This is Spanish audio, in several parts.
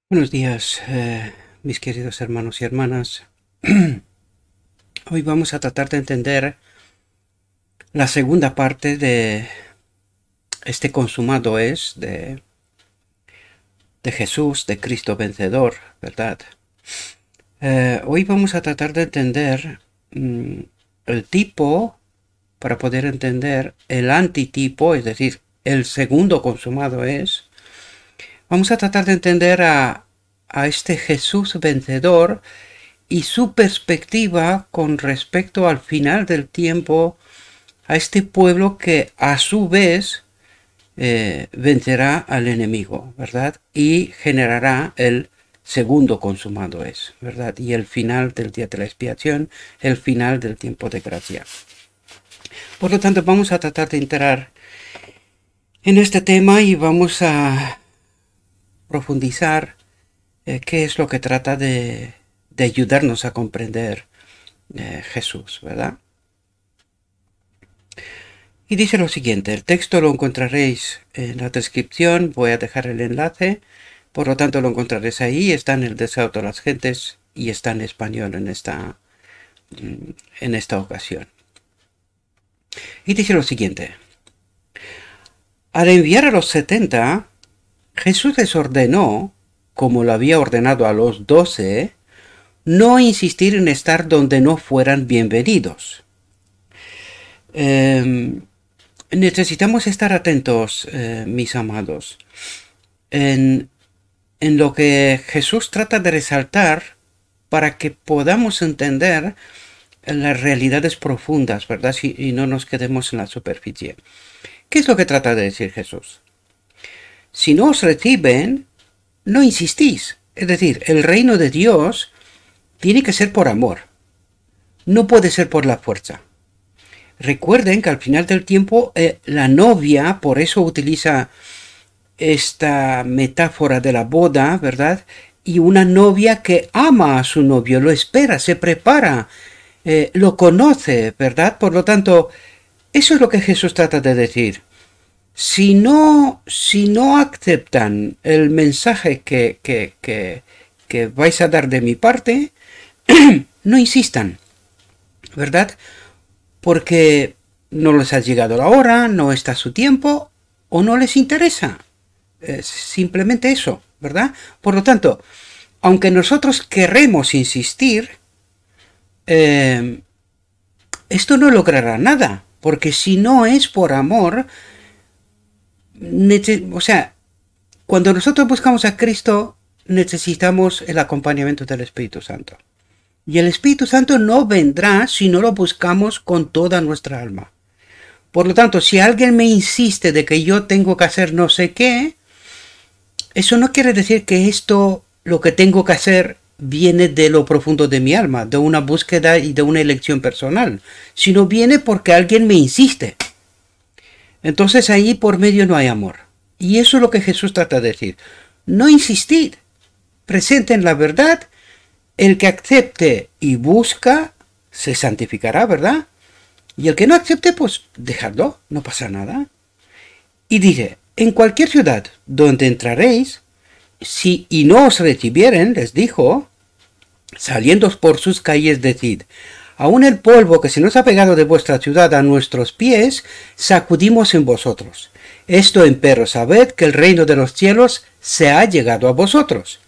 Buenos días, mis queridos hermanos y hermanas. Hoy vamos a tratar de entender la segunda parte de este consumado es de Jesús, de Cristo vencedor, ¿verdad? Hoy vamos a tratar de entender el tipo para poder entender el antitipo, es decir, el segundo consumado es. Vamos a tratar de entender a este Jesús vencedor y su perspectiva con respecto al final del tiempo, a este pueblo que a su vez vencerá al enemigo, ¿verdad? Y generará el segundo consumado es, ¿verdad? Y el final del día de la expiación, el final del tiempo de gracia. Por lo tanto, vamos a tratar de entrar en este tema y vamos a profundizar qué es lo que trata de ayudarnos a comprender Jesús, ¿verdad? Y dice lo siguiente, el texto lo encontraréis en la descripción, voy a dejar el enlace, por lo tanto lo encontraréis ahí, está en el Deseo de las Gentes y está en español en esta ocasión. Y dice lo siguiente, al enviar a los 70, Jesús les ordenó, como lo había ordenado a los 12, no insistir en estar donde no fueran bienvenidos. Necesitamos estar atentos, mis amados, en lo que Jesús trata de resaltar para que podamos entender las realidades profundas, ¿verdad? Y no nos quedemos en la superficie. ¿Qué es lo que trata de decir Jesús? Si no os reciben, no insistís. Es decir, el reino de Dios tiene que ser por amor. No puede ser por la fuerza. Recuerden que al final del tiempo la novia, por eso utiliza esta metáfora de la boda, ¿verdad? Y una novia que ama a su novio, lo espera, se prepara, lo conoce, ¿verdad? Por lo tanto, eso es lo que Jesús trata de decir. Si no aceptan el mensaje que vais a dar de mi parte, no insistan, ¿verdad? Porque no les ha llegado la hora, no está su tiempo o no les interesa. Simplemente eso, ¿verdad? Por lo tanto, aunque nosotros querremos insistir, esto no logrará nada, porque si no es por amor, o sea, cuando nosotros buscamos a Cristo, necesitamos el acompañamiento del Espíritu Santo. Y el Espíritu Santo no vendrá si no lo buscamos con toda nuestra alma. Por lo tanto, si alguien me insiste de que yo tengo que hacer no sé qué, eso no quiere decir que esto, lo que tengo que hacer, viene de lo profundo de mi alma, de una búsqueda y de una elección personal, sino viene porque alguien me insiste. Entonces ahí por medio no hay amor. Y eso es lo que Jesús trata de decir. No insistid. Presenten la verdad. El que acepte y busca, se santificará, ¿verdad? Y el que no acepte, pues dejadlo, no pasa nada. Y dice, en cualquier ciudad donde entraréis, si y no os recibieren, les dijo, saliendo por sus calles, decid, aún el polvo que se nos ha pegado de vuestra ciudad a nuestros pies, sacudimos en vosotros. Esto empero sabed que el reino de los cielos se ha llegado a vosotros.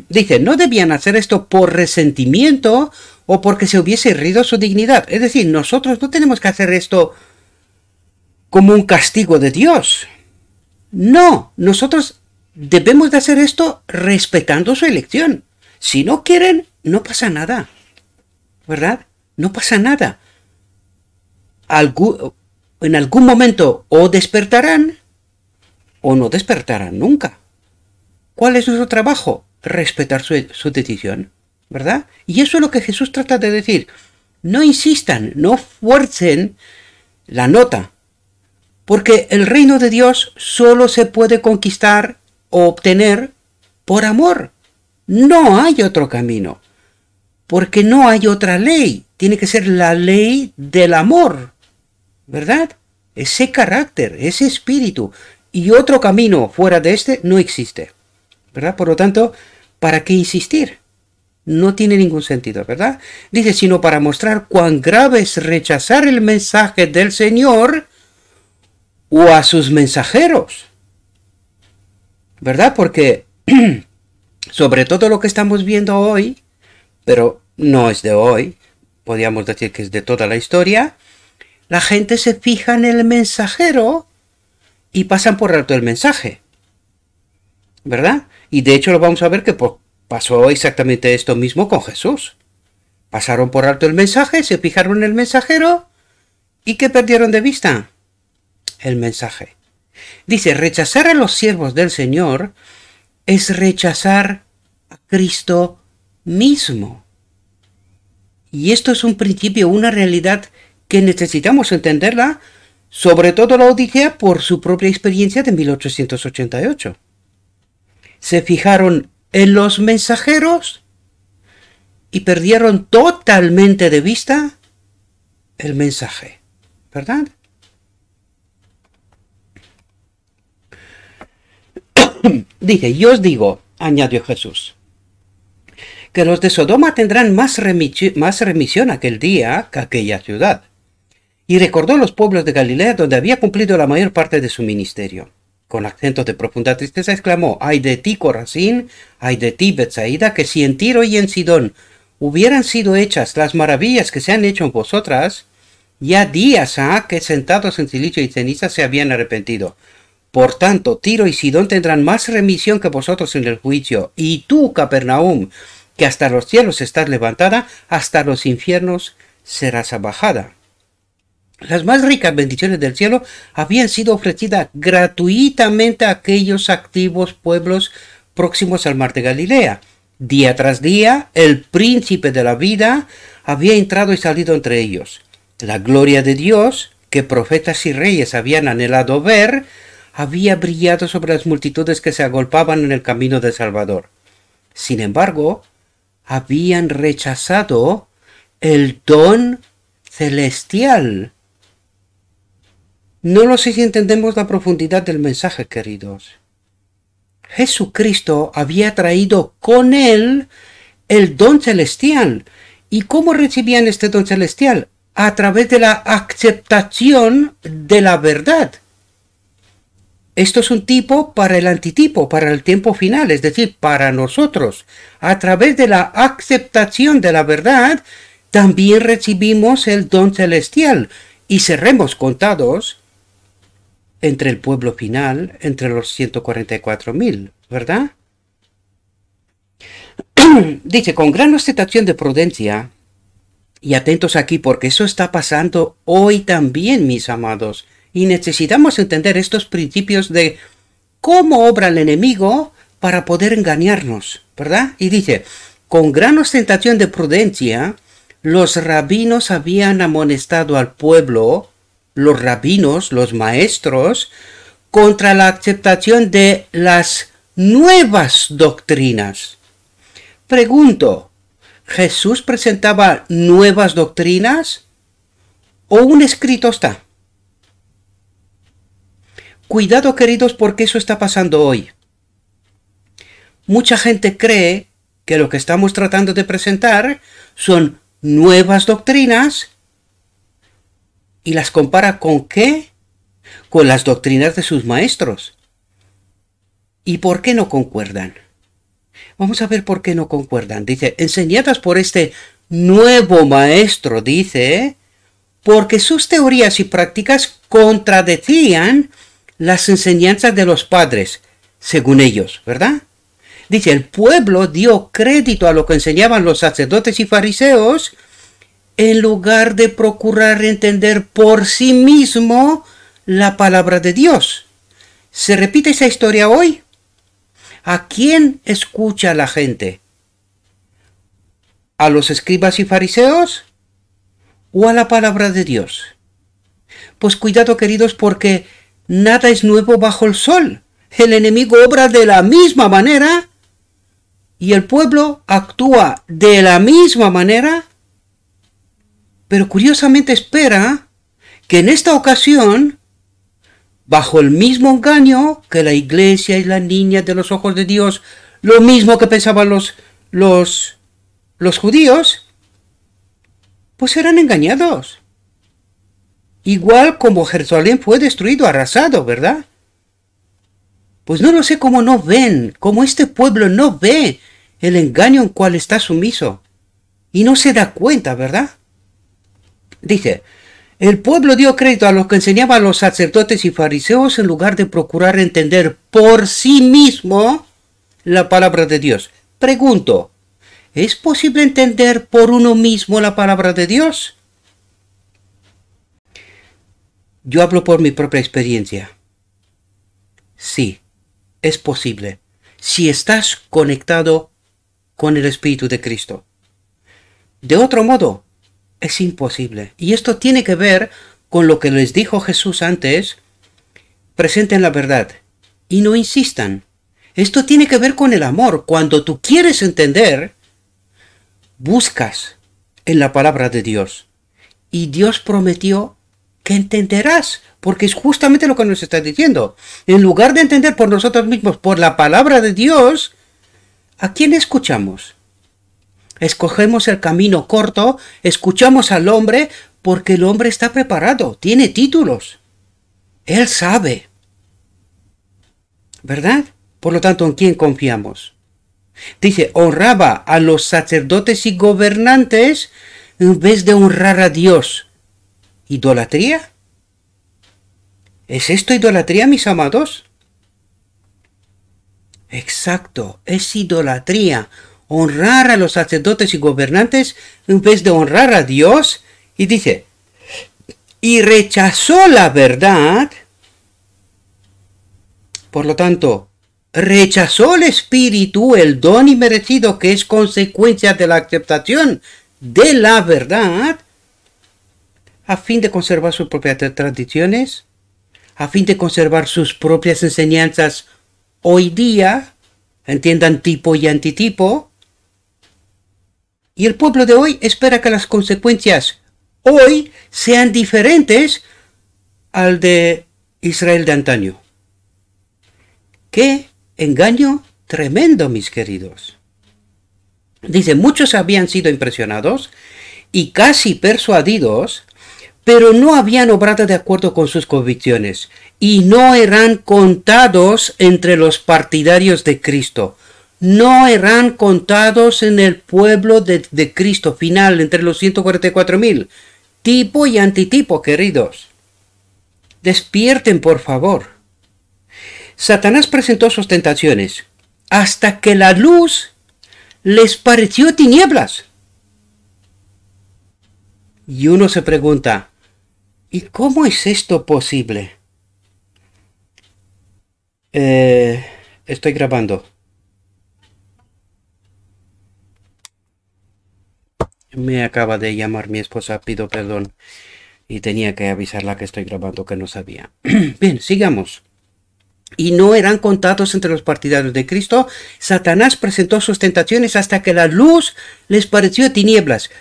Dice, no debían hacer esto por resentimiento o porque se hubiese herido su dignidad. Es decir, nosotros no tenemos que hacer esto como un castigo de Dios. No, nosotros debemos de hacer esto respetando su elección. Si no quieren, no pasa nada. ¿Verdad? No pasa nada. En algún momento o despertarán o no despertarán nunca. ¿Cuál es nuestro trabajo? Respetar su decisión, ¿verdad? Y eso es lo que Jesús trata de decir. No insistan, no fuercen la nota, porque el reino de Dios solo se puede conquistar o obtener por amor. No hay otro camino, porque no hay otra ley. Tiene que ser la ley del amor, ¿verdad? Ese carácter, ese espíritu. Y otro camino fuera de este no existe. ¿verdad? Por lo tanto, ¿para qué insistir? No tiene ningún sentido, ¿verdad? Dice, sino para mostrar cuán grave es rechazar el mensaje del Señor o a sus mensajeros, ¿verdad? Porque sobre todo lo que estamos viendo hoy, pero no es de hoy, podríamos decir que es de toda la historia, la gente se fija en el mensajero y pasan por alto el mensaje, ¿verdad? Y de hecho lo vamos a ver que pasó exactamente esto mismo con Jesús. Pasaron por alto el mensaje, se fijaron en el mensajero y ¿qué perdieron de vista? El mensaje. Dice, rechazar a los siervos del Señor es rechazar a Cristo mismo. Y esto es un principio, una realidad que necesitamos entenderla, sobre todo la Odisea por su propia experiencia de 1888. Se fijaron en los mensajeros y perdieron totalmente de vista el mensaje, ¿verdad? Dice, yo os digo, añadió Jesús, que los de Sodoma tendrán más remisión aquel día que aquella ciudad. Y recordó los pueblos de Galilea donde había cumplido la mayor parte de su ministerio. Con acento de profunda tristeza exclamó, ay de ti, Corazín, ay de ti, Betsaida, que si en Tiro y en Sidón hubieran sido hechas las maravillas que se han hecho en vosotras, ya días ha que sentados en silicio y ceniza se habían arrepentido. Por tanto, Tiro y Sidón tendrán más remisión que vosotros en el juicio. Y tú, Capernaum, que hasta los cielos estás levantada, hasta los infiernos serás abajada. Las más ricas bendiciones del cielo habían sido ofrecidas gratuitamente a aquellos activos pueblos próximos al mar de Galilea. Día tras día, el príncipe de la vida había entrado y salido entre ellos. La gloria de Dios, que profetas y reyes habían anhelado ver, había brillado sobre las multitudes que se agolpaban en el camino del Salvador. Sin embargo, habían rechazado el don celestial. No lo sé si entendemos la profundidad del mensaje, queridos. Jesucristo había traído con él el don celestial. ¿Y cómo recibían este don celestial? A través de la aceptación de la verdad. Esto es un tipo para el antitipo, para el tiempo final, es decir, para nosotros. A través de la aceptación de la verdad, también recibimos el don celestial y seremos contados entre el pueblo final, entre los 144.000, ¿verdad? Dice, con gran ostentación de prudencia, y atentos aquí porque eso está pasando hoy también, mis amados, y necesitamos entender estos principios de cómo obra el enemigo para poder engañarnos, ¿verdad? Y dice, con gran ostentación de prudencia, los rabinos habían amonestado al pueblo, los rabinos, los maestros, contra la aceptación de las nuevas doctrinas. Pregunto, ¿Jesús presentaba nuevas doctrinas o un escrito está? Cuidado, queridos, porque eso está pasando hoy. Mucha gente cree que lo que estamos tratando de presentar son nuevas doctrinas y las compara ¿con qué? Con las doctrinas de sus maestros. ¿Y por qué no concuerdan? Vamos a ver por qué no concuerdan. Dice, enseñadas por este nuevo maestro, dice, porque sus teorías y prácticas contradecían las enseñanzas de los padres, según ellos, ¿verdad? Dice, el pueblo dio crédito a lo que enseñaban los sacerdotes y fariseos en lugar de procurar entender por sí mismo la palabra de Dios. ¿Se repite esa historia hoy? ¿A quién escucha la gente? ¿A los escribas y fariseos? ¿O a la palabra de Dios? Pues cuidado, queridos, porque nada es nuevo bajo el sol. El enemigo obra de la misma manera y el pueblo actúa de la misma manera, pero curiosamente espera que en esta ocasión, bajo el mismo engaño que la iglesia y la niña de los ojos de Dios lo mismo que pensaban los judíos, pues eran engañados. Igual como Jerusalén fue destruido, arrasado, ¿verdad? Pues no lo sé cómo no ven, cómo este pueblo no ve el engaño en cual está sumiso. Y no se da cuenta, ¿verdad? Dice, el pueblo dio crédito a lo que enseñaban los sacerdotes y fariseos en lugar de procurar entender por sí mismo la palabra de Dios. Pregunto, ¿es posible entender por uno mismo la palabra de Dios? Yo hablo por mi propia experiencia. Sí, es posible, si estás conectado con el Espíritu de Cristo. De otro modo, es imposible. Y esto tiene que ver con lo que les dijo Jesús antes: presenten la verdad y no insistan. Esto tiene que ver con el amor. Cuando tú quieres entender, buscas en la palabra de Dios. Y Dios prometió que entenderás, porque es justamente lo que nos está diciendo. En lugar de entender por nosotros mismos, por la palabra de Dios, ¿a quién escuchamos? Escogemos el camino corto, escuchamos al hombre, porque el hombre está preparado, tiene títulos. Él sabe. ¿Verdad? Por lo tanto, ¿en quién confiamos? Dice, honraba a los sacerdotes y gobernantes en vez de honrar a Dios. ¿Idolatría? ¿Es esto idolatría, mis amados? Exacto, es idolatría. Honrar a los sacerdotes y gobernantes en vez de honrar a Dios. Y dice, y rechazó la verdad. Por lo tanto, rechazó el Espíritu, el don inmerecido que es consecuencia de la aceptación de la verdad, a fin de conservar sus propias tradiciones, a fin de conservar sus propias enseñanzas hoy día, entiendan tipo y antitipo. Y el pueblo de hoy espera que las consecuencias hoy sean diferentes al de Israel de antaño. ¡Qué engaño tremendo, mis queridos! Dice, muchos habían sido impresionados y casi persuadidos, pero no habían obrado de acuerdo con sus convicciones y no eran contados entre los partidarios de Cristo. No eran contados en el pueblo de Cristo final, entre los 144,000. Tipo y antitipo, queridos. Despierten, por favor. Satanás presentó sus tentaciones hasta que la luz les pareció tinieblas. Y uno se pregunta, ¿y cómo es esto posible? Estoy grabando. Me acaba de llamar mi esposa, pido perdón. Y tenía que avisarla que estoy grabando, que no sabía. Bien, sigamos. Y no eran contados entre los partidarios de Cristo. Satanás presentó sus tentaciones hasta que la luz les pareció tinieblas.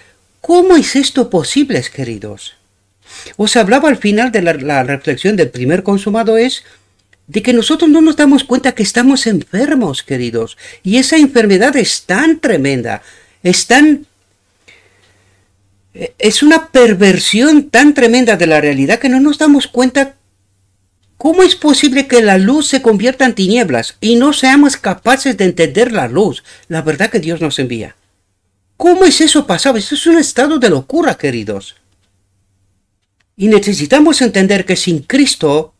¿Cómo es esto posible, queridos? Os hablaba al final de la reflexión del primer consumado, es de que nosotros no nos damos cuenta que estamos enfermos, queridos. Y esa enfermedad es tan tremenda, es una perversión tan tremenda de la realidad que no nos damos cuenta. ¿Cómo es posible que la luz se convierta en tinieblas y no seamos capaces de entender la luz, la verdad que Dios nos envía? ¿Cómo es eso pasado? Eso es un estado de locura, queridos. Y necesitamos entender que sin Cristo,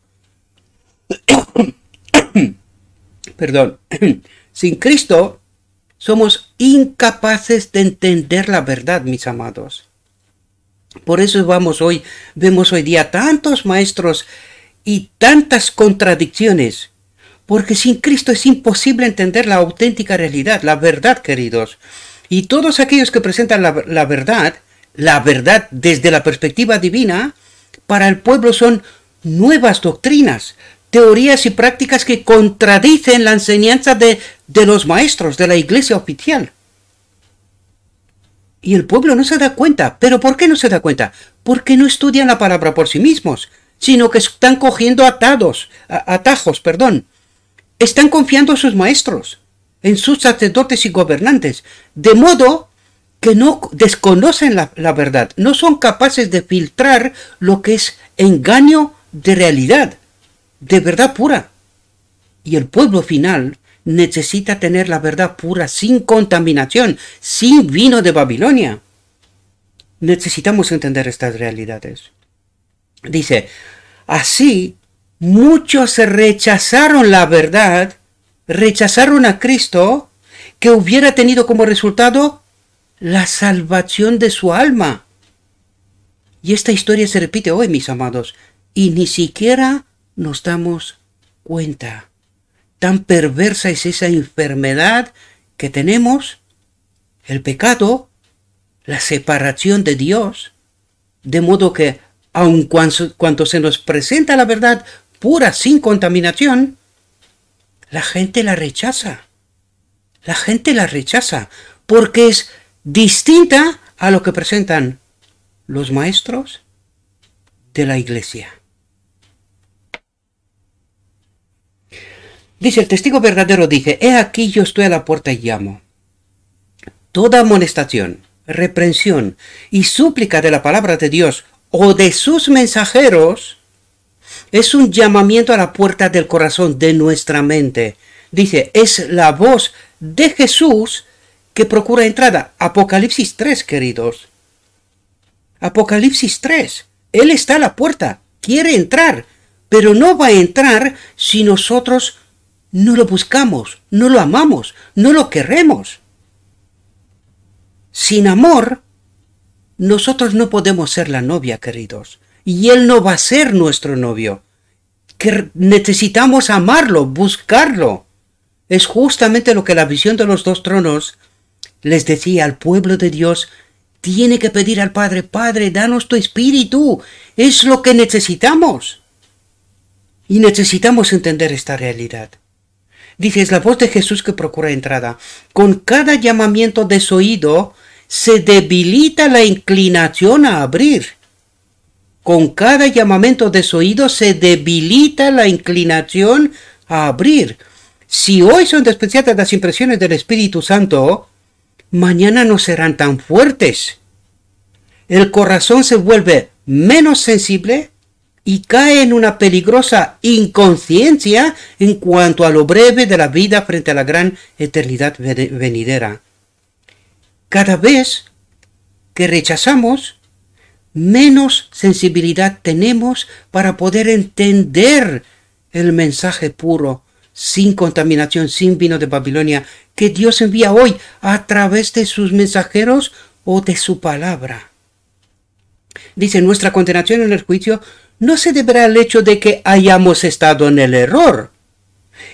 perdón, sin Cristo somos incapaces de entender la verdad, mis amados. Por eso vemos hoy día tantos maestros y tantas contradicciones, porque sin Cristo es imposible entender la auténtica realidad, la verdad, queridos. Y todos aquellos que presentan la verdad desde la perspectiva divina, para el pueblo son nuevas doctrinas, teorías y prácticas que contradicen la enseñanza de los maestros, de la iglesia oficial. Y el pueblo no se da cuenta. ¿Pero por qué no se da cuenta? Porque no estudian la palabra por sí mismos, sino que están cogiendo atajos. Están confiando a sus maestros. en sus sacerdotes y gobernantes, de modo que no desconocen la verdad, no son capaces de filtrar lo que es engaño de realidad, de verdad pura. Y el pueblo final necesita tener la verdad pura, sin contaminación, sin vino de Babilonia. Necesitamos entender estas realidades. Dice, así muchos rechazaron la verdad, rechazaron a Cristo, que hubiera tenido como resultado la salvación de su alma. Y esta historia se repite hoy, mis amados, y ni siquiera nos damos cuenta. Tan perversa es esa enfermedad que tenemos, el pecado, la separación de Dios, de modo que aun cuando se nos presenta la verdad pura, sin contaminación, la gente la rechaza. La gente la rechaza porque es distinta a lo que presentan los maestros de la iglesia. Dice, el testigo verdadero dice, he aquí yo estoy a la puerta y llamo. Toda amonestación, reprensión y súplica de la palabra de Dios o de sus mensajeros es un llamamiento a la puerta del corazón de nuestra mente. Dice, es la voz de Jesús que procura entrada. Apocalipsis 3, queridos. Apocalipsis 3. Él está a la puerta, quiere entrar, pero no va a entrar si nosotros no lo buscamos, no lo amamos, no lo queremos. Sin amor, nosotros no podemos ser la novia, queridos. Y Él no va a ser nuestro novio. Que necesitamos amarlo, buscarlo. Es justamente lo que la visión de los dos tronos les decía al pueblo de Dios. Tiene que pedir al Padre, Padre, danos tu espíritu. Es lo que necesitamos. Y necesitamos entender esta realidad. Dice, es la voz de Jesús que procura entrada. Con cada llamamiento desoído se debilita la inclinación a abrir. Con cada llamamiento desoído se debilita la inclinación a abrir. Si hoy son despreciadas las impresiones del Espíritu Santo, mañana no serán tan fuertes. El corazón se vuelve menos sensible y cae en una peligrosa inconsciencia en cuanto a lo breve de la vida frente a la gran eternidad venidera. Cada vez que rechazamos, menos sensibilidad tenemos para poder entender el mensaje puro, sin contaminación, sin vino de Babilonia, que Dios envía hoy a través de sus mensajeros o de su palabra. Dice, nuestra condenación en el juicio no se deberá al hecho de que hayamos estado en el error,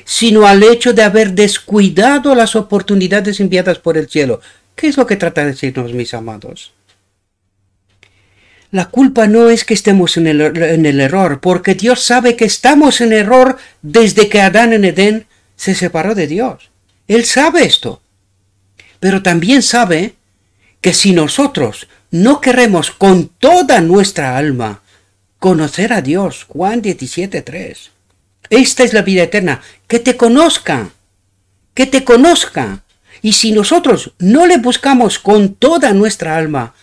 sino al hecho de haber descuidado las oportunidades enviadas por el cielo. ¿Qué es lo que trata de decirnos, mis amados? La culpa no es que estemos en el error, porque Dios sabe que estamos en error desde que Adán en Edén se separó de Dios. Él sabe esto. Pero también sabe que si nosotros no queremos con toda nuestra alma conocer a Dios, Juan 17:3, esta es la vida eterna, que te conozca, que te conozca. Y si nosotros no le buscamos con toda nuestra alma,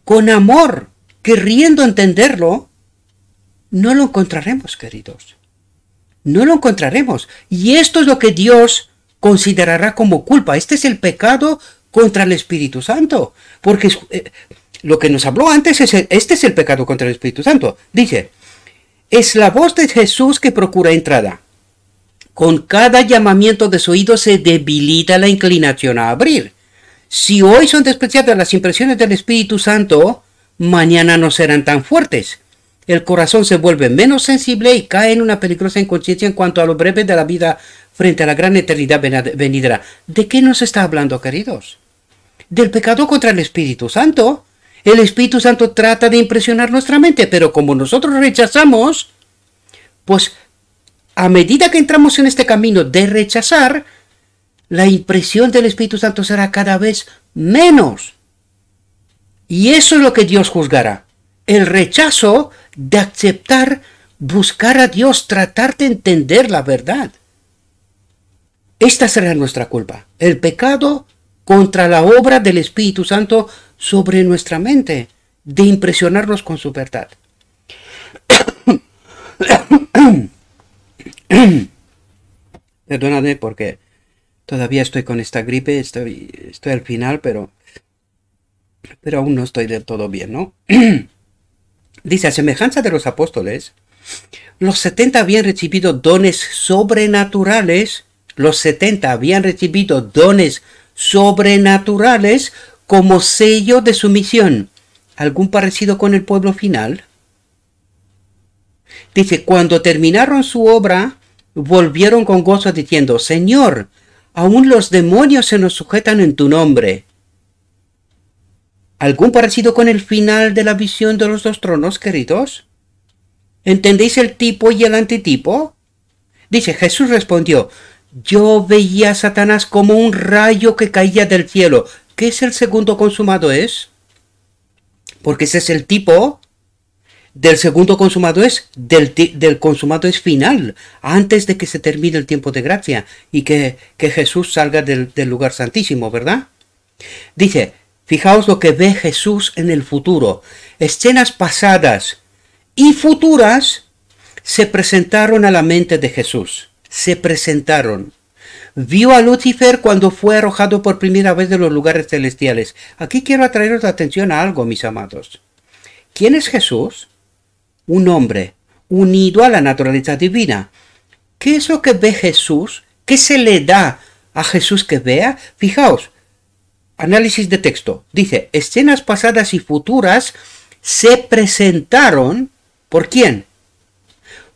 con amor, queriendo entenderlo, no lo encontraremos, queridos. No lo encontraremos. Y esto es lo que Dios considerará como culpa. Este es el pecado contra el Espíritu Santo. Porque lo que nos habló antes, este es el pecado contra el Espíritu Santo. Dice, es la voz de Jesús que procura entrada. Con cada llamamiento de su oído se debilita la inclinación a abrir. Si hoy son despreciadas las impresiones del Espíritu Santo, mañana no serán tan fuertes. El corazón se vuelve menos sensible y cae en una peligrosa inconsciencia en cuanto a lo breve de la vida frente a la gran eternidad venidera. ¿De qué nos está hablando, queridos? Del pecado contra el Espíritu Santo. El Espíritu Santo trata de impresionar nuestra mente, pero como nosotros rechazamos, pues a medida que entramos en este camino de rechazar, la impresión del Espíritu Santo será cada vez menos. Y eso es lo que Dios juzgará. El rechazo de aceptar, buscar a Dios, tratar de entender la verdad. Esta será nuestra culpa. El pecado contra la obra del Espíritu Santo sobre nuestra mente, de impresionarnos con su verdad. Perdóname porque todavía estoy con esta gripe, estoy al final, pero aún no estoy del todo bien, ¿no? Dice, a semejanza de los apóstoles, los 70 habían recibido dones sobrenaturales, como sello de su misión. ¿Algún parecido con el pueblo final? Dice, cuando terminaron su obra, volvieron con gozo diciendo, Señor, aún los demonios se nos sujetan en tu nombre. ¿Algún parecido con el final de la visión de los dos tronos, queridos? ¿Entendéis el tipo y el antitipo? Dice, Jesús respondió, yo veía a Satanás como un rayo que caía del cielo. ¿Qué es el segundo consumado es? Porque ese es el tipo del segundo consumado es, del consumado es final, antes de que se termine el tiempo de gracia y que Jesús salga del lugar santísimo, ¿verdad? Dice, fijaos lo que ve Jesús en el futuro. Escenas pasadas y futuras se presentaron a la mente de Jesús. Se presentaron. Vio a Lucifer cuando fue arrojado por primera vez de los lugares celestiales. Aquí quiero atraeros la atención a algo, mis amados. ¿Quién es Jesús? Un hombre unido a la naturaleza divina. ¿Qué es lo que ve Jesús? ¿Qué se le da a Jesús que vea? Fijaos, análisis de texto. Dice, escenas pasadas y futuras se presentaron, ¿por quién?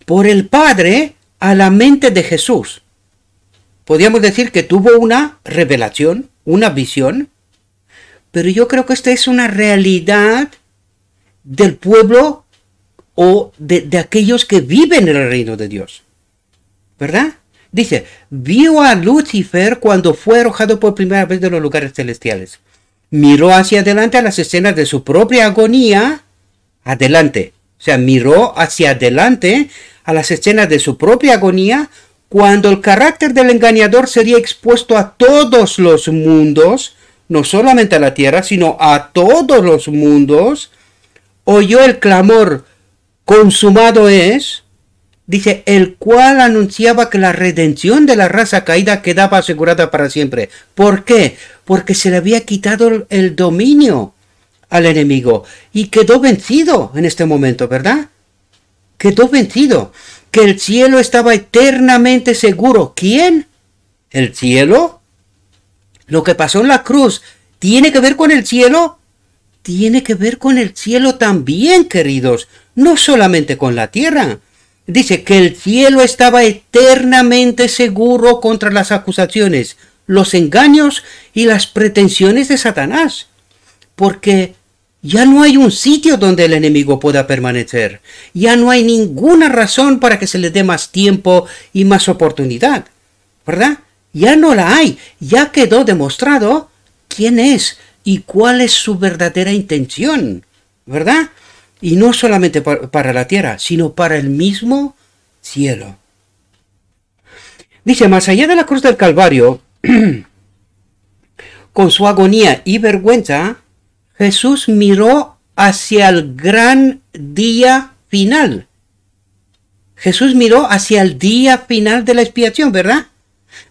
Por el Padre a la mente de Jesús. Podríamos decir que tuvo una revelación, una visión, pero yo creo que esta es una realidad del pueblo o de aquellos que viven en el reino de Dios. ¿Verdad? Dice, vio a Lucifer cuando fue arrojado por primera vez de los lugares celestiales. Miró hacia adelante a las escenas de su propia agonía. Adelante. O sea, miró hacia adelante a las escenas de su propia agonía cuando el carácter del engañador sería expuesto a todos los mundos, no solamente a la tierra, sino a todos los mundos. Oyó el clamor, consumado es, dice, el cual anunciaba que la redención de la raza caída quedaba asegurada para siempre. ¿Por qué? Porque se le había quitado el dominio al enemigo y quedó vencido en este momento, ¿verdad? Quedó vencido. Que el cielo estaba eternamente seguro. ¿Quién? ¿El cielo? Lo que pasó en la cruz, ¿tiene que ver con el cielo? Tiene que ver con el cielo también, queridos. No solamente con la tierra. Dice que el cielo estaba eternamente seguro contra las acusaciones, los engaños y las pretensiones de Satanás. Porque ya no hay un sitio donde el enemigo pueda permanecer. Ya no hay ninguna razón para que se le dé más tiempo y más oportunidad. ¿Verdad? Ya no la hay. Ya quedó demostrado quién es y cuál es su verdadera intención. ¿Verdad? Y no solamente para la tierra, sino para el mismo cielo. Dice, más allá de la cruz del Calvario, con su agonía y vergüenza, Jesús miró hacia el gran día final. Jesús miró hacia el día final de la expiación, ¿verdad?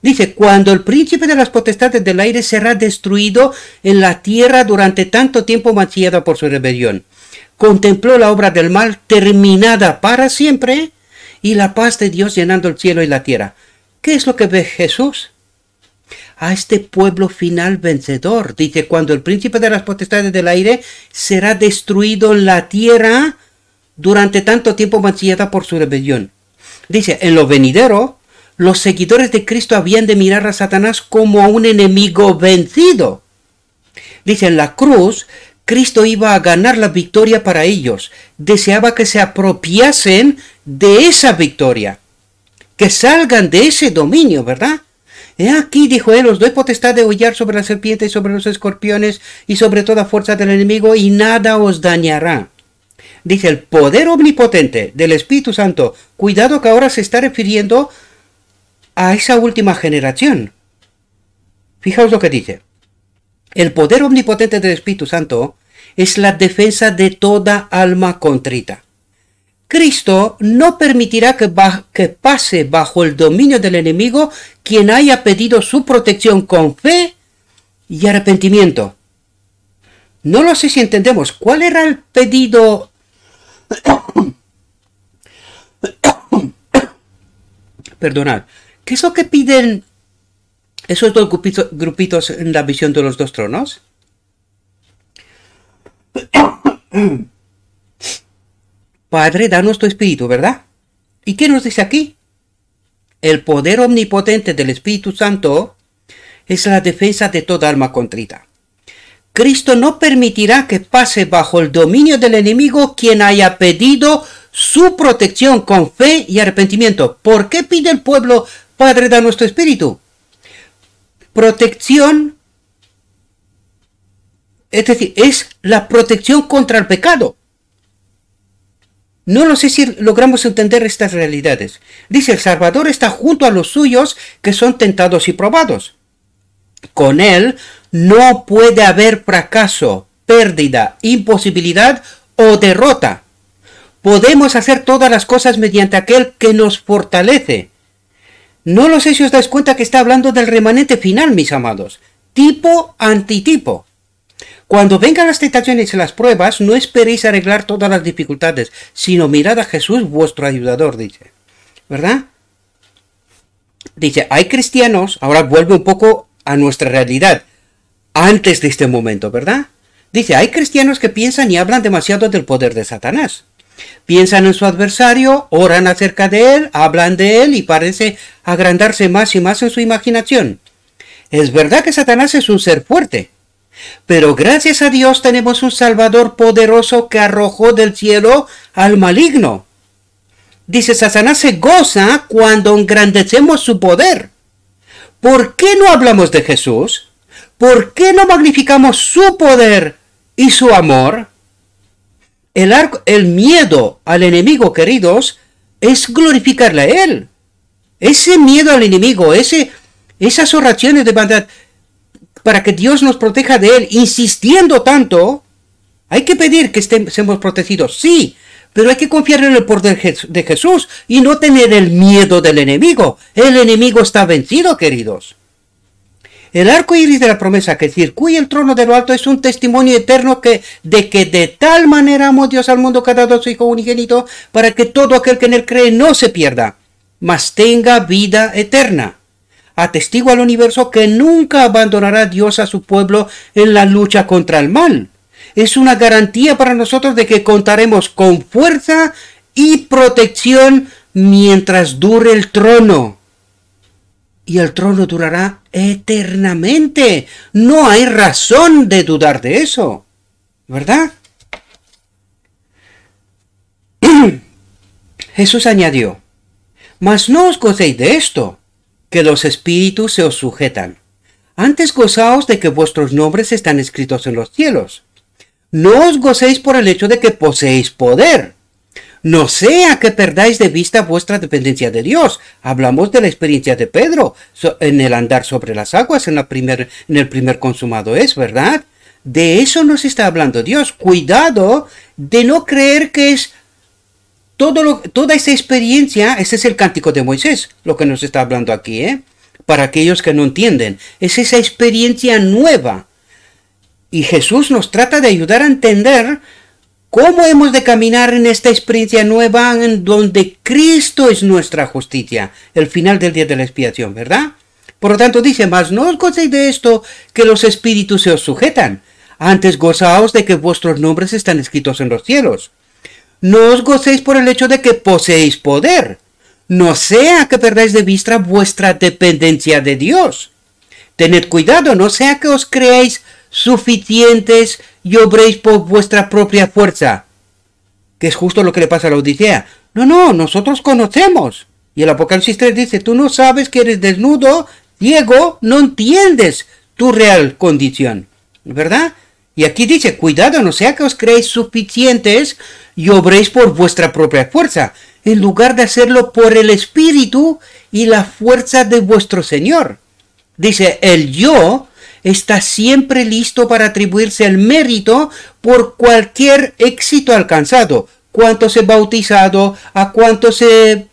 Dice, cuando el príncipe de las potestades del aire será destruido en la tierra durante tanto tiempo mancillada por su rebelión. Contempló la obra del mal terminada para siempre y la paz de Dios llenando el cielo y la tierra. ¿Qué es lo que ve Jesús? A este pueblo final vencedor. Dice, cuando el príncipe de las potestades del aire será destruido en la tierra durante tanto tiempo mancillada por su rebelión. Dice, en lo venidero, los seguidores de Cristo habían de mirar a Satanás como a un enemigo vencido. Dice, en la cruz, Cristo iba a ganar la victoria para ellos. Deseaba que se apropiasen de esa victoria. Que salgan de ese dominio, ¿verdad? He aquí, dijo él, os doy potestad de hollar sobre la serpiente y sobre los escorpiones y sobre toda fuerza del enemigo y nada os dañará. Dice, el poder omnipotente del Espíritu Santo. Cuidado que ahora se está refiriendo a esa última generación. Fijaos lo que dice. El poder omnipotente del Espíritu Santo es la defensa de toda alma contrita. Cristo no permitirá que pase bajo el dominio del enemigo quien haya pedido su protección con fe y arrepentimiento. No lo sé si entendemos. ¿Cuál era el pedido? Perdonad. ¿Qué es lo que piden esos dos grupitos en la visión de los dos tronos? Padre, danos tu espíritu, ¿verdad? ¿Y qué nos dice aquí? El poder omnipotente del Espíritu Santo es la defensa de toda alma contrita. Cristo no permitirá que pase bajo el dominio del enemigo quien haya pedido su protección con fe y arrepentimiento. ¿Por qué pide el pueblo, Padre, danos tu espíritu? Protección, es decir, es la protección contra el pecado. No lo sé si logramos entender estas realidades. Dice, el Salvador está junto a los suyos que son tentados y probados. Con él no puede haber fracaso, pérdida, imposibilidad o derrota. Podemos hacer todas las cosas mediante aquel que nos fortalece. No lo sé si os dais cuenta que está hablando del remanente final, mis amados. Tipo antitipo. Cuando vengan las tentaciones y las pruebas, no esperéis arreglar todas las dificultades, sino mirad a Jesús, vuestro ayudador, dice. ¿Verdad? Dice, hay cristianos, ahora vuelve un poco a nuestra realidad, antes de este momento, ¿verdad? Dice, hay cristianos que piensan y hablan demasiado del poder de Satanás. Piensan en su adversario, oran acerca de él, hablan de él y parece agrandarse más y más en su imaginación. Es verdad que Satanás es un ser fuerte, pero gracias a Dios tenemos un Salvador poderoso que arrojó del cielo al maligno. Dice, Satanás se goza cuando engrandecemos su poder. ¿Por qué no hablamos de Jesús? ¿Por qué no magnificamos su poder y su amor? El miedo al enemigo, queridos, es glorificarle a él. Ese miedo al enemigo, esas oraciones de bondad para que Dios nos proteja de él, insistiendo tanto, hay que pedir que seamos protegidos, sí, pero hay que confiar en el poder de Jesús y no tener el miedo del enemigo. El enemigo está vencido, queridos. El arco iris de la promesa que circuye el trono de lo alto es un testimonio eterno de que de tal manera amó Dios al mundo que ha dado a su Hijo unigénito para que todo aquel que en él cree no se pierda, mas tenga vida eterna. Atestigua al universo que nunca abandonará Dios a su pueblo en la lucha contra el mal. Es una garantía para nosotros de que contaremos con fuerza y protección mientras dure el trono. Y el trono durará eternamente. No hay razón de dudar de eso, ¿verdad? Jesús añadió, mas no os gocéis de esto, que los espíritus se os sujetan. Antes gozaos de que vuestros nombres están escritos en los cielos. No os gocéis por el hecho de que poseéis poder. No sea que perdáis de vista vuestra dependencia de Dios. Hablamos de la experiencia de Pedro en el andar sobre las aguas en el primer consumado es, ¿verdad? De eso nos está hablando Dios. Cuidado de no creer que es toda esa experiencia. Ese es el cántico de Moisés, lo que nos está hablando aquí, ¿eh? Para aquellos que no entienden. Es esa experiencia nueva. Y Jesús nos trata de ayudar a entender cómo hemos de caminar en esta experiencia nueva en donde Cristo es nuestra justicia, el final del día de la expiación, ¿verdad? Por lo tanto dice, mas no os gocéis de esto que los espíritus se os sujetan, antes gozaos de que vuestros nombres están escritos en los cielos. No os gocéis por el hecho de que poseéis poder, no sea que perdáis de vista vuestra dependencia de Dios. Tened cuidado, no sea que os creéis suficientes y obréis por vuestra propia fuerza, que es justo lo que le pasa a la Odisea. No, nosotros conocemos. Y el Apocalipsis 3 dice, tú no sabes que eres desnudo, ciego, no entiendes tu real condición, ¿verdad? Y aquí dice, cuidado, no sea que os creéis suficientes y obréis por vuestra propia fuerza. en lugar de hacerlo por el Espíritu y la fuerza de vuestro Señor. Dice, el yo está siempre listo para atribuirse el mérito por cualquier éxito alcanzado. Cuántos he bautizado, a cuántos he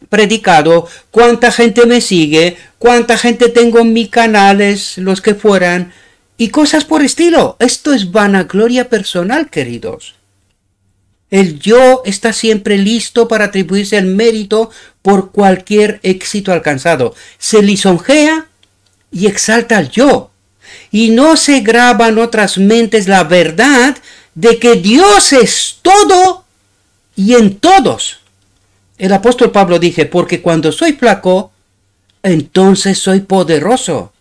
predicado, cuánta gente me sigue, cuánta gente tengo en mis canales, los que fueran, y cosas por estilo. Esto es vanagloria personal, queridos. El yo está siempre listo para atribuirse el mérito por cualquier éxito alcanzado. Se lisonjea y exalta al yo. Y no se graba en otras mentes la verdad de que Dios es todo y en todos. El apóstol Pablo dice, porque cuando soy flaco, entonces soy poderoso.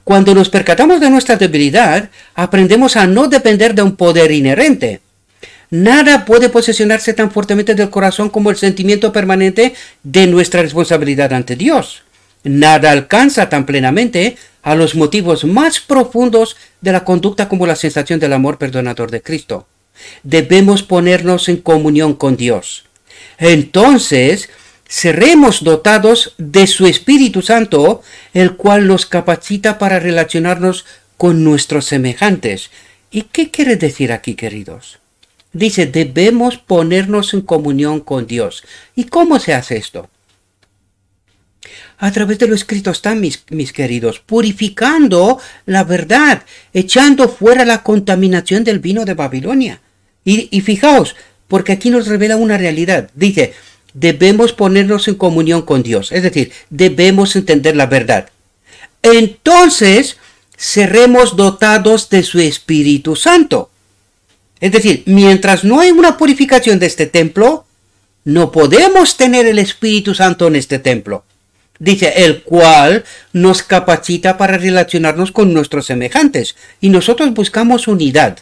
Cuando nos percatamos de nuestra debilidad, aprendemos a no depender de un poder inherente. Nada puede posesionarse tan fuertemente del corazón como el sentimiento permanente de nuestra responsabilidad ante Dios. Nada alcanza tan plenamente a los motivos más profundos de la conducta como la sensación del amor perdonador de Cristo. Debemos ponernos en comunión con Dios. Entonces, seremos dotados de su Espíritu Santo, el cual nos capacita para relacionarnos con nuestros semejantes. ¿Y qué quiere decir aquí, queridos? Dice, debemos ponernos en comunión con Dios. ¿Y cómo se hace esto? A través de lo escrito está, mis queridos, purificando la verdad, echando fuera la contaminación del vino de Babilonia. Y fijaos, porque aquí nos revela una realidad. Dice, debemos ponernos en comunión con Dios, es decir, debemos entender la verdad. Entonces, seremos dotados de su Espíritu Santo. Es decir, mientras no hay una purificación de este templo, no podemos tener el Espíritu Santo en este templo. Dice, el cual nos capacita para relacionarnos con nuestros semejantes. Y nosotros buscamos unidad.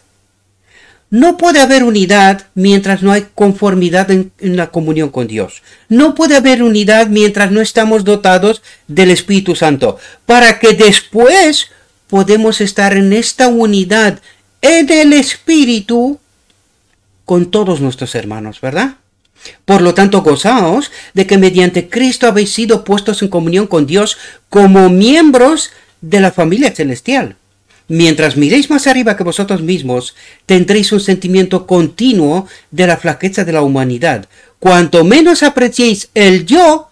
No puede haber unidad mientras no hay conformidad en la comunión con Dios. No puede haber unidad mientras no estamos dotados del Espíritu Santo. Para que después podemos estar en esta unidad en el Espíritu con todos nuestros hermanos, ¿verdad? Por lo tanto, gozaos de que mediante Cristo habéis sido puestos en comunión con Dios como miembros de la familia celestial. Mientras miréis más arriba que vosotros mismos, tendréis un sentimiento continuo de la flaqueza de la humanidad. Cuanto menos apreciéis el yo,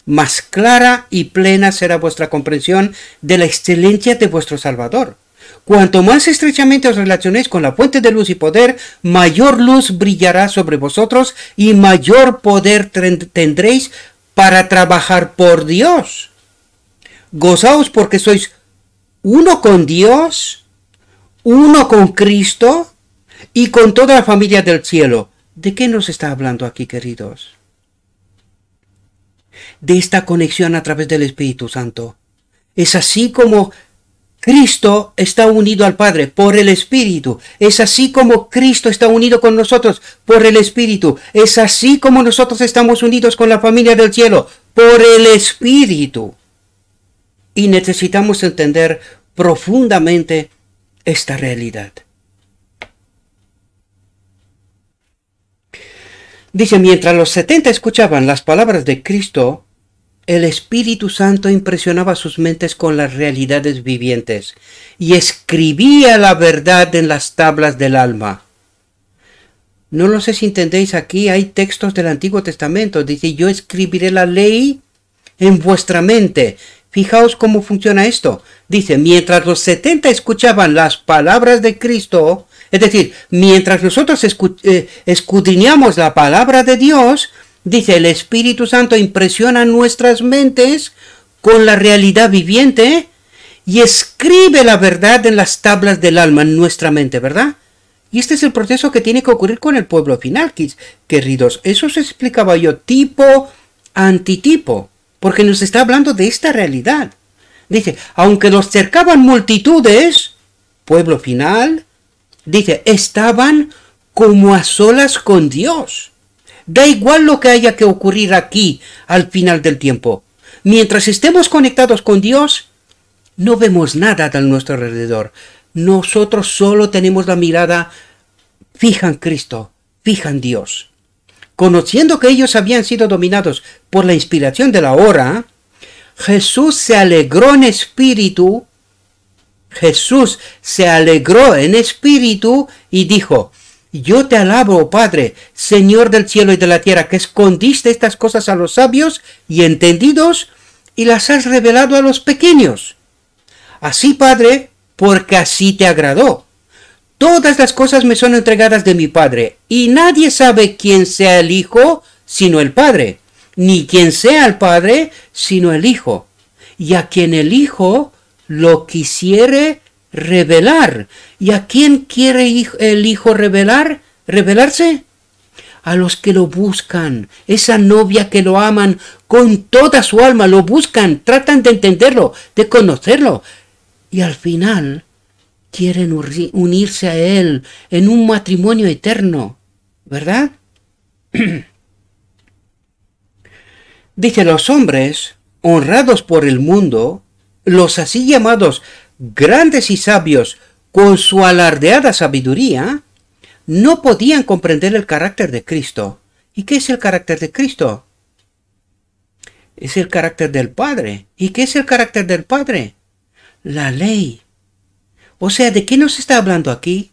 más clara y plena será vuestra comprensión de la excelencia de vuestro Salvador. Cuanto más estrechamente os relacionéis con la fuente de luz y poder, mayor luz brillará sobre vosotros y mayor poder tendréis para trabajar por Dios. Gozaos porque sois uno con Dios, uno con Cristo y con toda la familia del cielo. ¿De qué nos está hablando aquí, queridos? De esta conexión a través del Espíritu Santo. Es así como Cristo está unido al Padre por el Espíritu. Es así como Cristo está unido con nosotros por el Espíritu. Es así como nosotros estamos unidos con la familia del cielo por el Espíritu. Y necesitamos entender profundamente esta realidad. Dice, mientras los 70 escuchaban las palabras de Cristo, el Espíritu Santo impresionaba sus mentes con las realidades vivientes y escribía la verdad en las tablas del alma. No lo sé si entendéis, aquí hay textos del Antiguo Testamento. Dice, yo escribiré la ley en vuestra mente. Fijaos cómo funciona esto. Dice, mientras los 70 escuchaban las palabras de Cristo, es decir, mientras nosotros escudriñamos la palabra de Dios, dice, el Espíritu Santo impresiona nuestras mentes con la realidad viviente y escribe la verdad en las tablas del alma en nuestra mente, ¿verdad? Y este es el proceso que tiene que ocurrir con el pueblo final, queridos. Eso se explicaba yo, tipo, antitipo, porque nos está hablando de esta realidad. Dice, aunque los cercaban multitudes, pueblo final, dice, estaban como a solas con Dios. Da igual lo que haya que ocurrir aquí al final del tiempo. Mientras estemos conectados con Dios, no vemos nada a nuestro alrededor. Nosotros solo tenemos la mirada fija en Cristo, fija en Dios. conociendo que ellos habían sido dominados por la inspiración de la hora, Jesús se alegró en espíritu. Jesús se alegró en espíritu y dijo: yo te alabo, oh Padre, Señor del cielo y de la tierra, que escondiste estas cosas a los sabios y entendidos y las has revelado a los pequeños. Así, Padre, porque así te agradó. Todas las cosas me son entregadas de mi Padre, y nadie sabe quién sea el Hijo sino el Padre, ni quién sea el Padre sino el Hijo, y a quien el Hijo lo quisiere revelar. ¿Y a quién quiere el Hijo revelarse? A los que lo buscan, esa novia que lo aman con toda su alma, lo buscan, tratan de entenderlo, de conocerlo, y al final quieren unirse a Él en un matrimonio eterno, ¿verdad? Dice: los hombres honrados por el mundo, los así llamados grandes y sabios, con su alardeada sabiduría, no podían comprender el carácter de Cristo. ¿Y qué es el carácter de Cristo? Es el carácter del Padre. ¿Y qué es el carácter del Padre? La ley. O sea, ¿de qué nos está hablando aquí?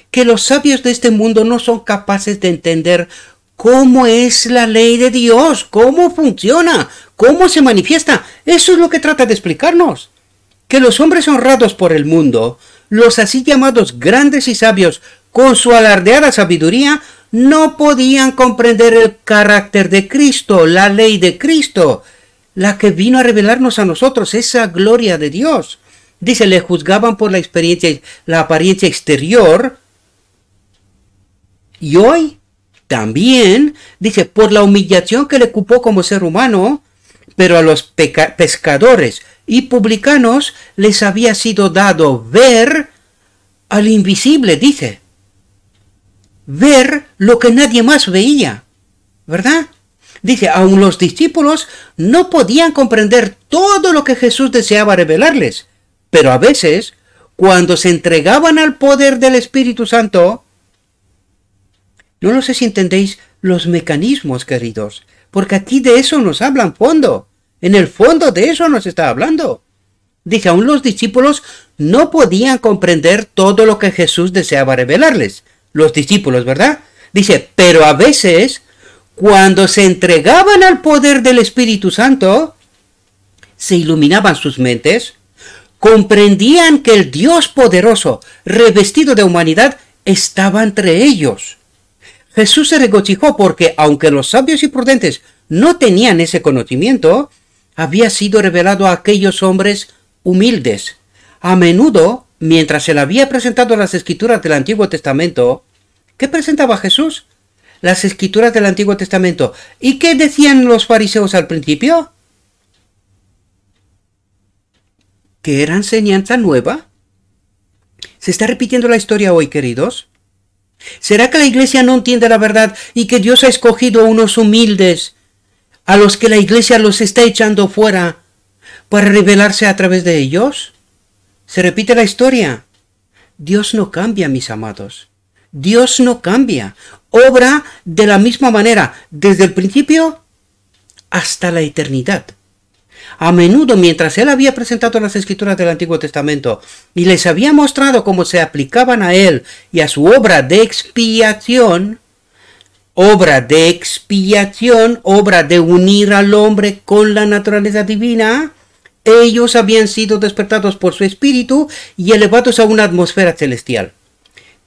Que los sabios de este mundo no son capaces de entender cómo es la ley de Dios, cómo funciona, cómo se manifiesta. Eso es lo que trata de explicarnos. Que los hombres honrados por el mundo, los así llamados grandes y sabios, con su alardeada sabiduría, no podían comprender el carácter de Cristo, la ley de Cristo, la que vino a revelarnos a nosotros, esa gloria de Dios. Dice: le juzgaban por la apariencia exterior, y hoy también, dice, por la humillación que le ocupó como ser humano, pero a los pescadores y publicanos les había sido dado ver al invisible, dice. Ver lo que nadie más veía, ¿verdad? Dice: aun los discípulos no podían comprender todo lo que Jesús deseaba revelarles, pero a veces, cuando se entregaban al poder del Espíritu Santo, no sé si entendéis los mecanismos, queridos, porque aquí de eso nos habla en fondo. En el fondo de eso nos está hablando. Dice: aún los discípulos no podían comprender todo lo que Jesús deseaba revelarles. Los discípulos, ¿verdad? Dice: pero a veces, cuando se entregaban al poder del Espíritu Santo, se iluminaban sus mentes, comprendían que el Dios poderoso, revestido de humanidad, estaba entre ellos. Jesús se regocijó porque, aunque los sabios y prudentes no tenían ese conocimiento, había sido revelado a aquellos hombres humildes. A menudo, mientras se le había presentado las escrituras del Antiguo Testamento, ¿qué presentaba Jesús? Las escrituras del Antiguo Testamento. ¿Y qué decían los fariseos al principio? ¿Que era enseñanza nueva? ¿Se está repitiendo la historia hoy, queridos? ¿Será que la iglesia no entiende la verdad y que Dios ha escogido a unos humildes, a los que la iglesia los está echando fuera, para revelarse a través de ellos? Se repite la historia. Dios no cambia, mis amados. Dios no cambia. Obra de la misma manera, desde el principio hasta la eternidad. A menudo, mientras Él había presentado las escrituras del Antiguo Testamento y les había mostrado cómo se aplicaban a Él y a su obra de expiación, obra de unir al hombre con la naturaleza divina, ellos habían sido despertados por su espíritu y elevados a una atmósfera celestial.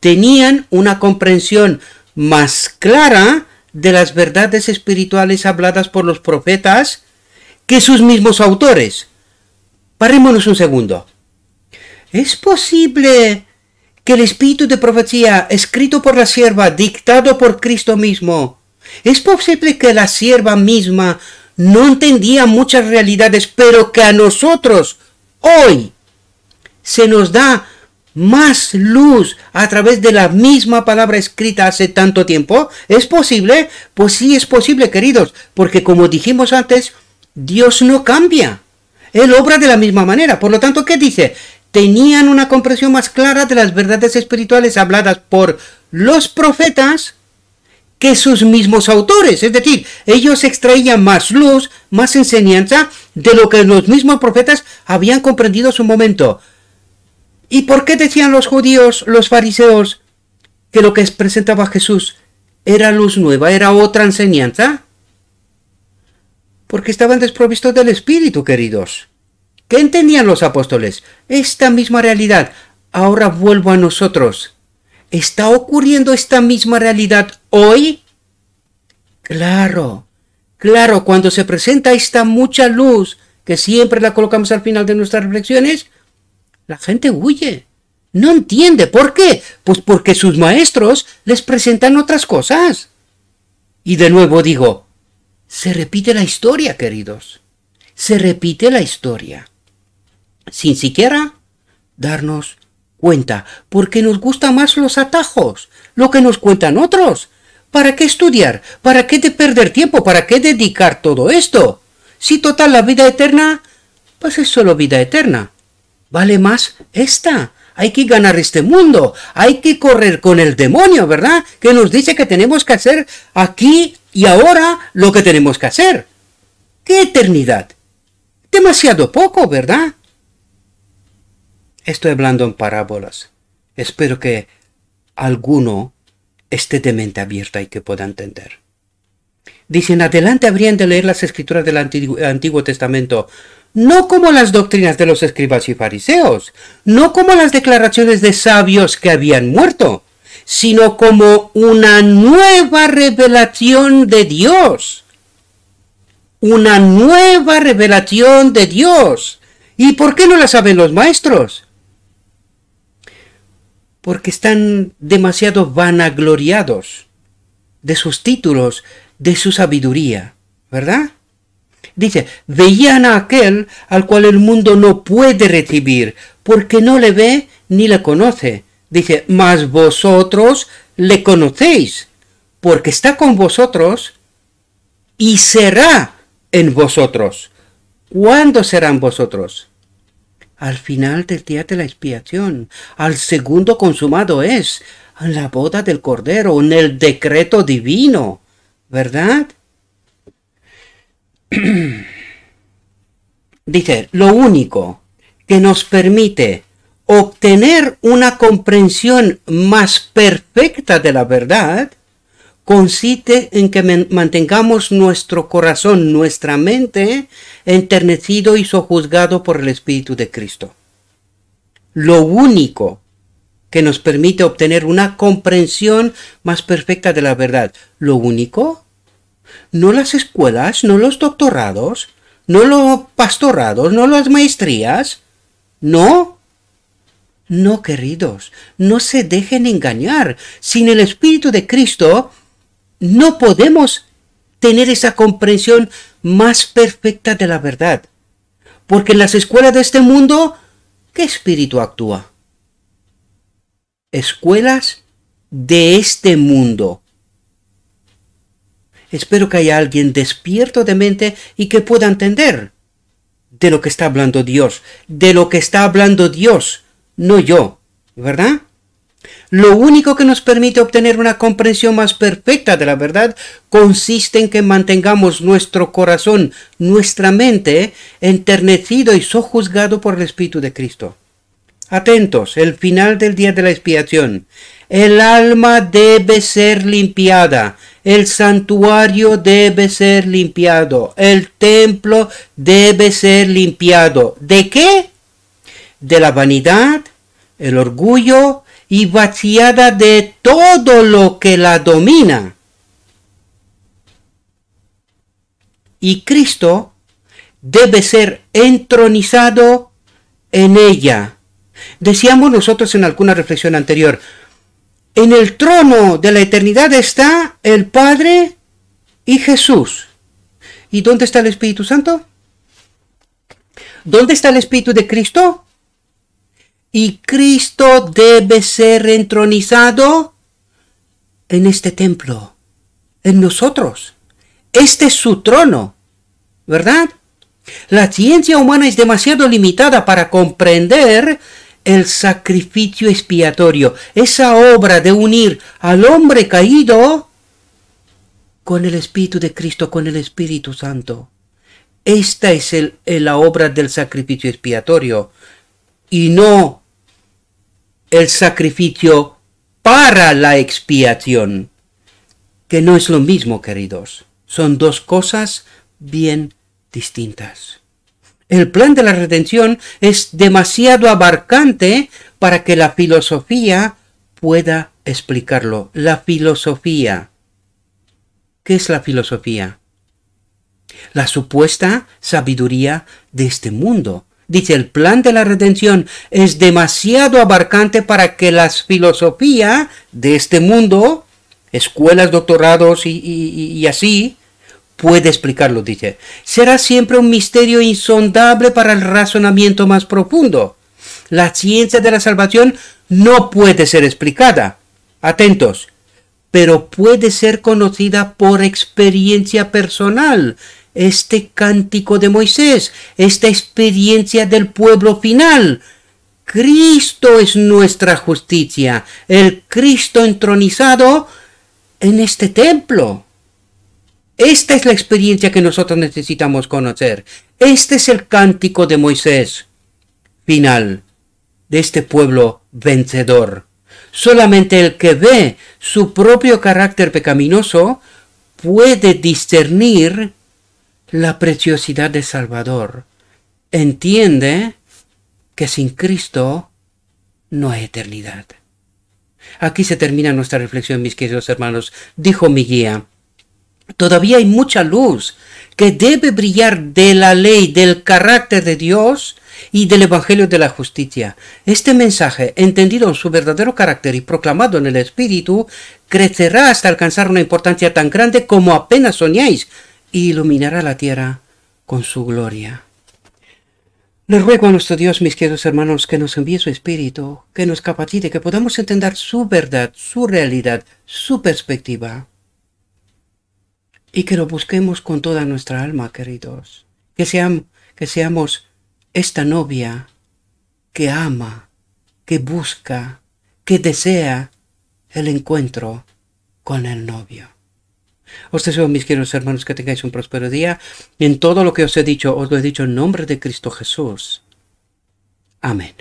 Tenían una comprensión más clara de las verdades espirituales habladas por los profetas que sus mismos autores. Parémonos un segundo. ¿Es posible que el espíritu de profecía escrito por la sierva, dictado por Cristo mismo, es posible que la sierva misma no entendía muchas realidades, pero que a nosotros hoy se nos da más luz a través de la misma palabra escrita hace tanto tiempo? ¿Es posible? Pues sí, es posible, queridos, porque como dijimos antes, Dios no cambia. Él obra de la misma manera. Por lo tanto, ¿qué dice? Tenían una comprensión más clara de las verdades espirituales habladas por los profetas que sus mismos autores. Es decir, ellos extraían más luz, más enseñanza de lo que los mismos profetas habían comprendido en su momento. ¿Y por qué decían los judíos, los fariseos, que lo que presentaba Jesús era luz nueva, era otra enseñanza? Porque estaban desprovistos del Espíritu, queridos. ¿Qué entendían los apóstoles? Esta misma realidad. Ahora vuelvo a nosotros. ¿Está ocurriendo esta misma realidad hoy? Claro, claro, cuando se presenta esta mucha luz, que siempre la colocamos al final de nuestras reflexiones, la gente huye. No entiende. ¿Por qué? Pues porque sus maestros les presentan otras cosas. Y de nuevo digo, se repite la historia, queridos. Se repite la historia. Sin siquiera darnos cuenta, porque nos gustan más los atajos, lo que nos cuentan otros. ¿Para qué estudiar? ¿Para qué perder tiempo? ¿Para qué dedicar todo esto? Si total la vida eterna, pues es solo vida eterna. Vale más esta. Hay que ganar este mundo. Hay que correr con el demonio, ¿verdad? Que nos dice que tenemos que hacer aquí y ahora lo que tenemos que hacer. ¡Qué eternidad! Demasiado poco, ¿verdad? Estoy hablando en parábolas. Espero que alguno esté de mente abierta y que pueda entender. Dicen, adelante habrían de leer las escrituras del Antiguo Testamento, no como las doctrinas de los escribas y fariseos, no como las declaraciones de sabios que habían muerto, sino como una nueva revelación de Dios. Una nueva revelación de Dios. ¿Y por qué no la saben los maestros? Porque están demasiado vanagloriados de sus títulos, de su sabiduría, ¿verdad? Dice, veían a aquel al cual el mundo no puede recibir, porque no le ve ni le conoce. Dice, mas vosotros le conocéis, porque está con vosotros y será en vosotros. ¿Cuándo serán vosotros? Al final del día de la expiación, al segundo consumado es, en la boda del Cordero, en el decreto divino, ¿verdad? Dice, lo único que nos permite obtener una comprensión más perfecta de la verdad consiste en que mantengamos nuestro corazón, nuestra mente, enternecido y sojuzgado por el Espíritu de Cristo. Lo único que nos permite obtener una comprensión más perfecta de la verdad. Lo único, no las escuelas, no los doctorados, no los pastorados, no las maestrías, no. No, queridos, no se dejen engañar. Sin el Espíritu de Cristo, no podemos tener esa comprensión más perfecta de la verdad. Porque en las escuelas de este mundo, ¿qué espíritu actúa? Escuelas de este mundo. Espero que haya alguien despierto de mente y que pueda entender de lo que está hablando Dios. De lo que está hablando Dios, no yo, ¿verdad? Lo único que nos permite obtener una comprensión más perfecta de la verdad consiste en que mantengamos nuestro corazón, nuestra mente, enternecido y sojuzgado por el Espíritu de Cristo. Atentos, el final del día de la expiación. El alma debe ser limpiada, el santuario debe ser limpiado, el templo debe ser limpiado. ¿De qué? De la vanidad, el orgullo y vaciada de todo lo que la domina. Y Cristo debe ser entronizado en ella. Decíamos nosotros en alguna reflexión anterior, en el trono de la eternidad está el Padre y Jesús. ¿Y dónde está el Espíritu Santo? ¿Dónde está el Espíritu de Cristo? Y Cristo debe ser entronizado en este templo, en nosotros. Este es su trono, ¿verdad? La ciencia humana es demasiado limitada para comprender el sacrificio expiatorio, esa obra de unir al hombre caído con el Espíritu de Cristo, con el Espíritu Santo. Esta es la obra del sacrificio expiatorio y no el sacrificio para la expiación, que no es lo mismo, queridos. Son dos cosas bien distintas. El plan de la redención es demasiado abarcante para que la filosofía pueda explicarlo. La filosofía. ¿Qué es la filosofía? La supuesta sabiduría de este mundo. Dice, el plan de la redención es demasiado abarcante para que la filosofía de este mundo, escuelas, doctorados y así, puede explicarlo, dice. Será siempre un misterio insondable para el razonamiento más profundo. La ciencia de la salvación no puede ser explicada. Atentos. Pero puede ser conocida por experiencia personal. Este cántico de Moisés, esta experiencia del pueblo final. Cristo es nuestra justicia, el Cristo entronizado en este templo. Esta es la experiencia que nosotros necesitamos conocer. Este es el cántico de Moisés final, de este pueblo vencedor. Solamente el que ve su propio carácter pecaminoso puede discernir la preciosidad de Salvador. Entiende que sin Cristo no hay eternidad. Aquí se termina nuestra reflexión, mis queridos hermanos. Dijo mi guía, todavía hay mucha luz que debe brillar de la ley, del carácter de Dios y del Evangelio de la justicia. Este mensaje, entendido en su verdadero carácter y proclamado en el Espíritu, crecerá hasta alcanzar una importancia tan grande como apenas soñáis, y iluminará la tierra con su gloria. Le ruego a nuestro Dios, mis queridos hermanos, que nos envíe su Espíritu, que nos capacite, que podamos entender su verdad, su realidad, su perspectiva, y que lo busquemos con toda nuestra alma, queridos. Que seamos esta novia que ama, que busca, que desea el encuentro con el novio. Os deseo, mis queridos hermanos, que tengáis un próspero día. En todo lo que os he dicho, os lo he dicho en nombre de Cristo Jesús. Amén.